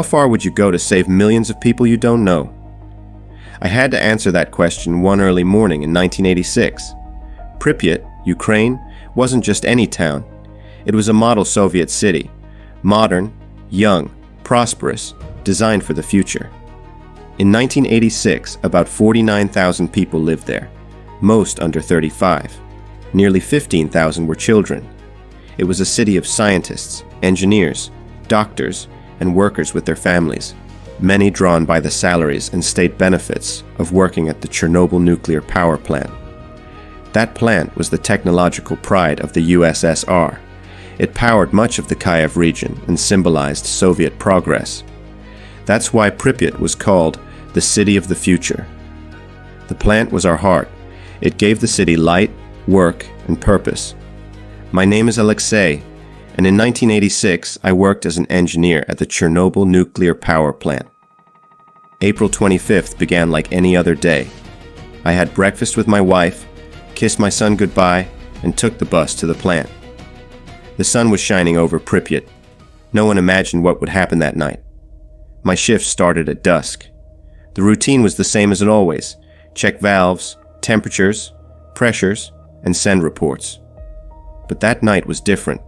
How far would you go to save millions of people you don't know? I had to answer that question one early morning in 1986. Pripyat, Ukraine, wasn't just any town. It was a model Soviet city, modern, young, prosperous, designed for the future. In 1986, about 49,000 people lived there, most under 35. Nearly 15,000 were children. It was a city of scientists, engineers, doctors, and workers with their families, many drawn by the salaries and state benefits of working at the Chernobyl nuclear power plant. That plant was the technological pride of the USSR. It powered much of the Kiev region and symbolized Soviet progress. That's why Pripyat was called the City of the Future. The plant was our heart. It gave the city light, work, and purpose. My name is Alexei, and in 1986 I worked as an engineer at the Chernobyl nuclear power plant. April 25th began like any other day. I had breakfast with my wife, kissed my son goodbye, and took the bus to the plant. The sun was shining over Pripyat. No one imagined what would happen that night. My shift started at dusk. The routine was the same as it always: check valves, temperatures, pressures, and send reports. But that night was different.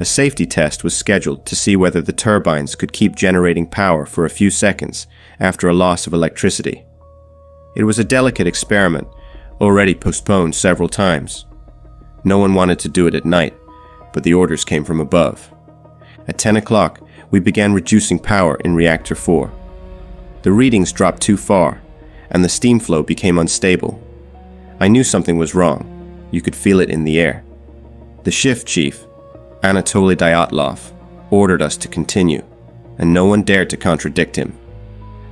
A safety test was scheduled to see whether the turbines could keep generating power for a few seconds after a loss of electricity. It was a delicate experiment, already postponed several times. No one wanted to do it at night, but the orders came from above. At 10 o'clock, we began reducing power in Reactor 4. The readings dropped too far, and the steam flow became unstable. I knew something was wrong. You could feel it in the air. The shift chief, Anatoly Dyatlov, ordered us to continue, and no one dared to contradict him.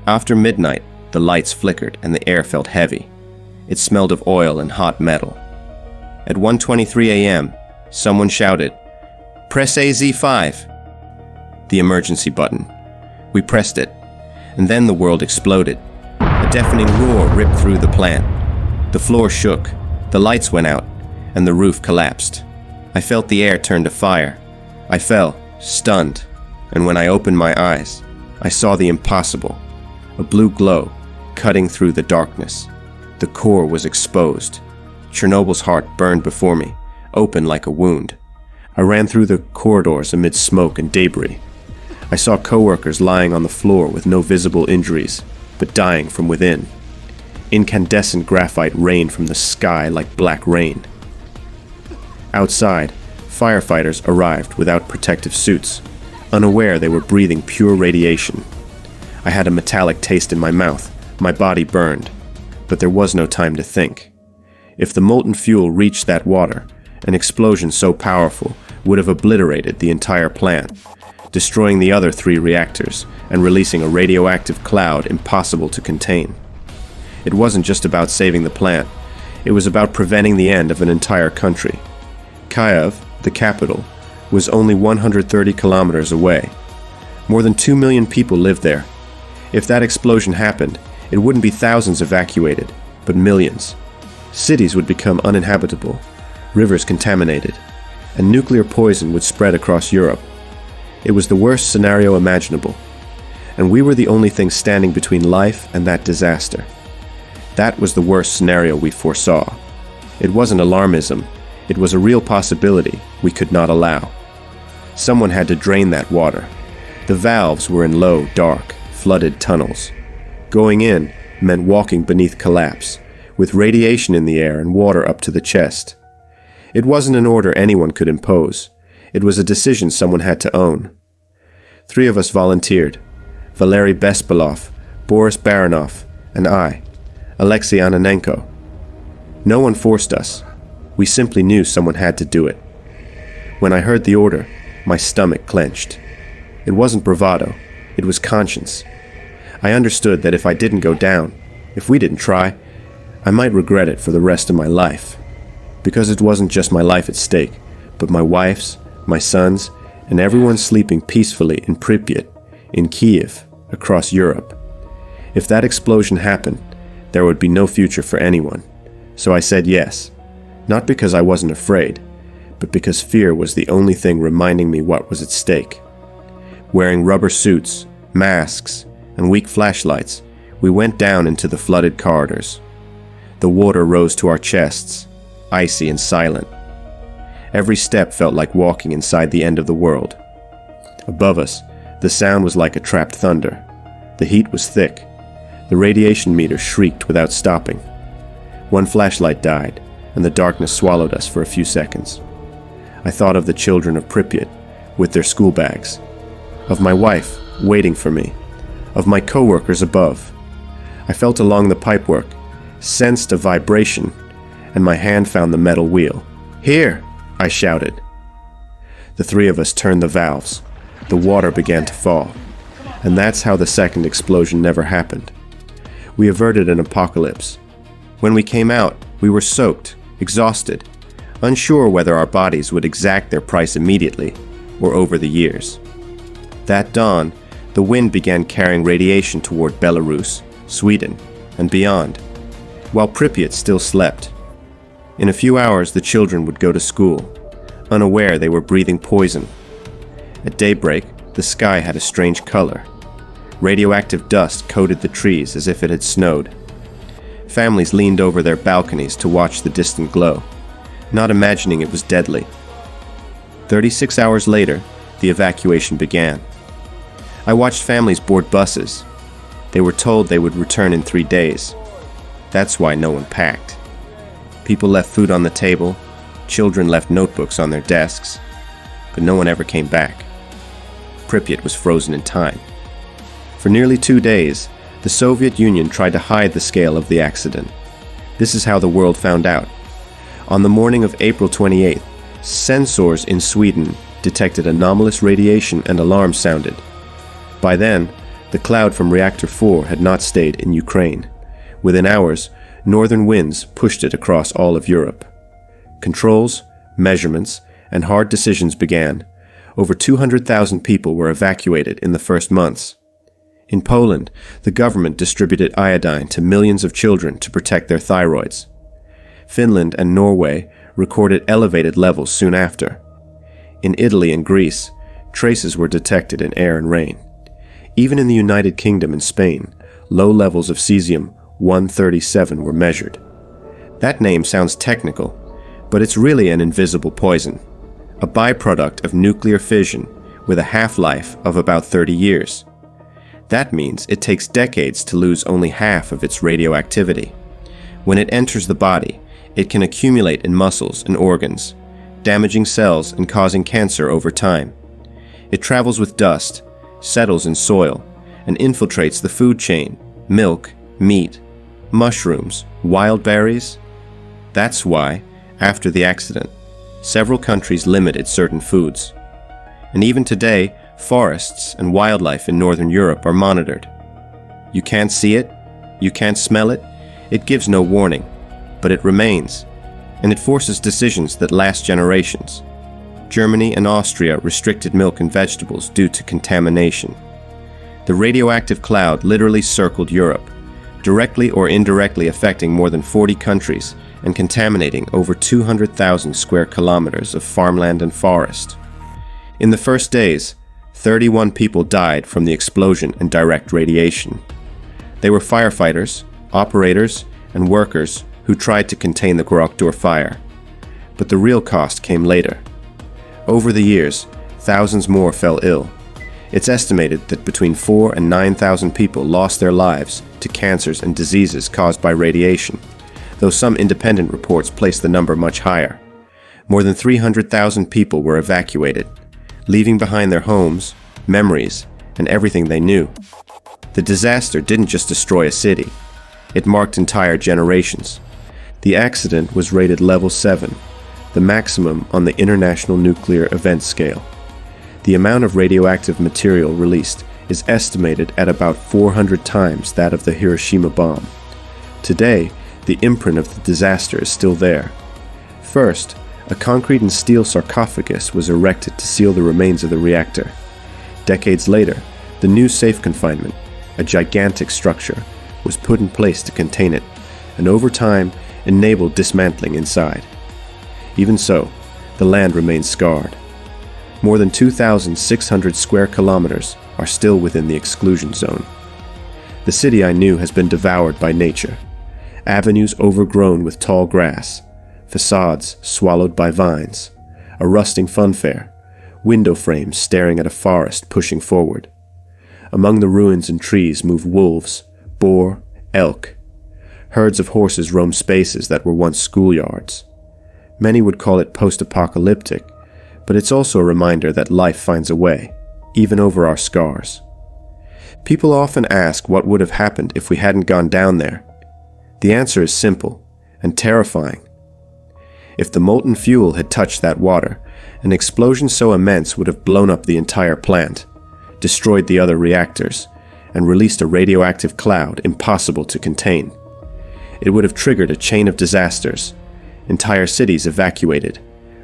After midnight, the lights flickered and the air felt heavy. It smelled of oil and hot metal. At 1:23 a.m., someone shouted, "Press AZ5!" The emergency button. We pressed it, and then the world exploded. A deafening roar ripped through the plant. The floor shook, the lights went out, and the roof collapsed. I felt the air turn to fire. I fell, stunned, and when I opened my eyes, I saw the impossible. A blue glow, cutting through the darkness. The core was exposed. Chernobyl's heart burned before me, open like a wound. I ran through the corridors amid smoke and debris. I saw coworkers lying on the floor with no visible injuries, but dying from within. Incandescent graphite rained from the sky like black rain. Outside, firefighters arrived without protective suits, unaware they were breathing pure radiation. I had a metallic taste in my mouth. My body burned. But there was no time to think. If the molten fuel reached that water, an explosion so powerful would have obliterated the entire plant, destroying the other 3 reactors and releasing a radioactive cloud impossible to contain. It wasn't just about saving the plant. It was about preventing the end of an entire country. Kiev, the capital, was only 130 kilometers away. More than 2 million people lived there. If that explosion happened, it wouldn't be thousands evacuated, but millions. Cities would become uninhabitable, rivers contaminated, and nuclear poison would spread across Europe. It was the worst scenario imaginable, and we were the only thing standing between life and that disaster. That was the worst scenario we foresaw. It wasn't alarmism, it was a real possibility we could not allow. Someone had to drain that water. The valves were in low, dark, flooded tunnels. Going in meant walking beneath collapse, with radiation in the air and water up to the chest. It wasn't an order anyone could impose. It was a decision someone had to own. 3 of us volunteered: Valery Bespalov, Boris Baranov, and I, Alexei Ananenko. No one forced us. We simply knew someone had to do it. When I heard the order, my stomach clenched. It wasn't bravado, it was conscience. I understood that if I didn't go down, if we didn't try, I might regret it for the rest of my life. Because it wasn't just my life at stake, but my wife's, my son's, and everyone sleeping peacefully in Pripyat, in Kiev, across Europe. If that explosion happened, there would be no future for anyone. So I said yes, not because I wasn't afraid, but because fear was the only thing reminding me what was at stake. Wearing rubber suits, masks, and weak flashlights, we went down into the flooded corridors. The water rose to our chests, icy and silent. Every step felt like walking inside the end of the world. Above us, the sound was like a trapped thunder. The heat was thick. The radiation meter shrieked without stopping. One flashlight died, and the darkness swallowed us for a few seconds. I thought of the children of Pripyat with their school bags, of my wife waiting for me, of my co-workers above. I felt along the pipework, sensed a vibration, and my hand found the metal wheel. "Here!" I shouted. The three of us turned the valves. The water began to fall, and that's how the second explosion never happened. We averted an apocalypse. When we came out, we were soaked, exhausted, unsure whether our bodies would exact their price immediately or over the years. That dawn, the wind began carrying radiation toward Belarus, Sweden, and beyond, while Pripyat still slept. In a few hours, the children would go to school, unaware they were breathing poison. At daybreak, the sky had a strange color. Radioactive dust coated the trees as if it had snowed. Families leaned over their balconies to watch the distant glow, not imagining it was deadly. 36 hours later, the evacuation began. I watched families board buses. They were told they would return in 3 days. That's why no one packed. People left food on the table, children left notebooks on their desks, but no one ever came back. Pripyat was frozen in time. For nearly 2 days, the Soviet Union tried to hide the scale of the accident. This is how the world found out. On the morning of April 28th, sensors in Sweden detected anomalous radiation and alarms sounded. By then, the cloud from Reactor 4 had not stayed in Ukraine. Within hours, northern winds pushed it across all of Europe. Controls, measurements, and hard decisions began. Over 200,000 people were evacuated in the first months. In Poland, the government distributed iodine to millions of children to protect their thyroids. Finland and Norway recorded elevated levels soon after. In Italy and Greece, traces were detected in air and rain. Even in the United Kingdom and Spain, low levels of cesium-137 were measured. That name sounds technical, but it's really an invisible poison, a byproduct of nuclear fission with a half-life of about 30 years. That means it takes decades to lose only half of its radioactivity. When it enters the body, it can accumulate in muscles and organs, damaging cells and causing cancer over time. It travels with dust, settles in soil, and infiltrates the food chain, milk, meat, mushrooms, wild berries. That's why, after the accident, several countries limited certain foods. And even today, forests and wildlife in Northern Europe are monitored. You can't see it, you can't smell it, it gives no warning, but it remains, and it forces decisions that last generations. Germany and Austria restricted milk and vegetables due to contamination. The radioactive cloud literally circled Europe, directly or indirectly affecting more than 40 countries and contaminating over 200,000 square kilometers of farmland and forest. In the first days, 31 people died from the explosion and direct radiation. They were firefighters, operators, and workers who tried to contain the Grokdor fire. But the real cost came later. Over the years, thousands more fell ill. It's estimated that between 4,000 and 9,000 people lost their lives to cancers and diseases caused by radiation, though some independent reports place the number much higher. More than 300,000 people were evacuated, leaving behind their homes, memories, and everything they knew. The disaster didn't just destroy a city. It marked entire generations. The accident was rated level 7, the maximum on the International Nuclear Event Scale. The amount of radioactive material released is estimated at about 400 times that of the Hiroshima bomb. Today, the imprint of the disaster is still there. First, a concrete and steel sarcophagus was erected to seal the remains of the reactor. Decades later, the new safe confinement, a gigantic structure, was put in place to contain it, and over time enabled dismantling inside. Even so, the land remains scarred. More than 2,600 square kilometers are still within the exclusion zone. The city I knew has been devoured by nature. Avenues overgrown with tall grass, facades swallowed by vines, a rusting funfair, window frames staring at a forest pushing forward. Among the ruins and trees move wolves, boar, elk. Herds of horses roam spaces that were once schoolyards. Many would call it post-apocalyptic, but it's also a reminder that life finds a way, even over our scars. People often ask what would have happened if we hadn't gone down there. The answer is simple and terrifying. If the molten fuel had touched that water, an explosion so immense would have blown up the entire plant, destroyed the other reactors, and released a radioactive cloud impossible to contain. It would have triggered a chain of disasters, entire cities evacuated,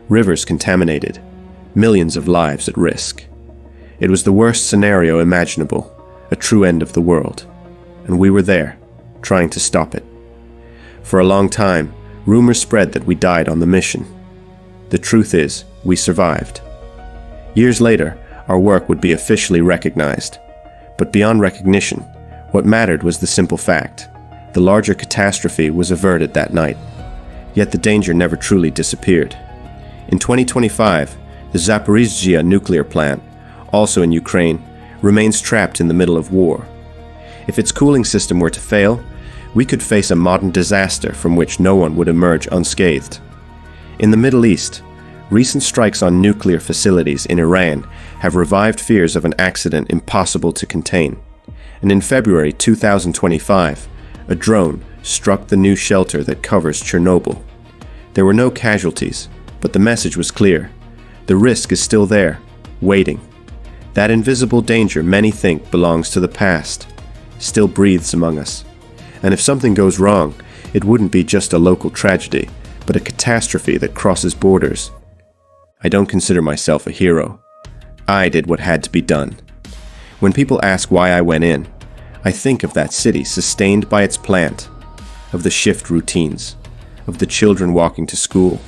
rivers contaminated, millions of lives at risk. It was the worst scenario imaginable, a true end of the world, and we were there, trying to stop it. For a long time, rumors spread that we died on the mission. The truth is, we survived. Years later, our work would be officially recognized. But beyond recognition, what mattered was the simple fact: the larger catastrophe was averted that night. Yet the danger never truly disappeared. In 2025, the Zaporizhzhia nuclear plant, also in Ukraine, remains trapped in the middle of war. If its cooling system were to fail, we could face a modern disaster from which no one would emerge unscathed. In the Middle East, recent strikes on nuclear facilities in Iran have revived fears of an accident impossible to contain. And in February 2025, a drone struck the new shelter that covers Chernobyl. There were no casualties, but the message was clear. The risk is still there, waiting. That invisible danger many think belongs to the past still breathes among us. And if something goes wrong, it wouldn't be just a local tragedy, but a catastrophe that crosses borders. I don't consider myself a hero. I did what had to be done. When people ask why I went in, I think of that city sustained by its plant, of the shift routines, of the children walking to school,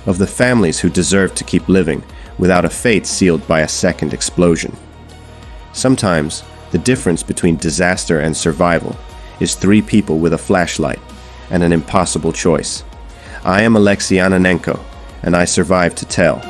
of the families who deserve to keep living without a fate sealed by a second explosion. Sometimes, the difference between disaster and survival is 3 people with a flashlight and an impossible choice. I am Alexei Yanonenko, and I survived to tell.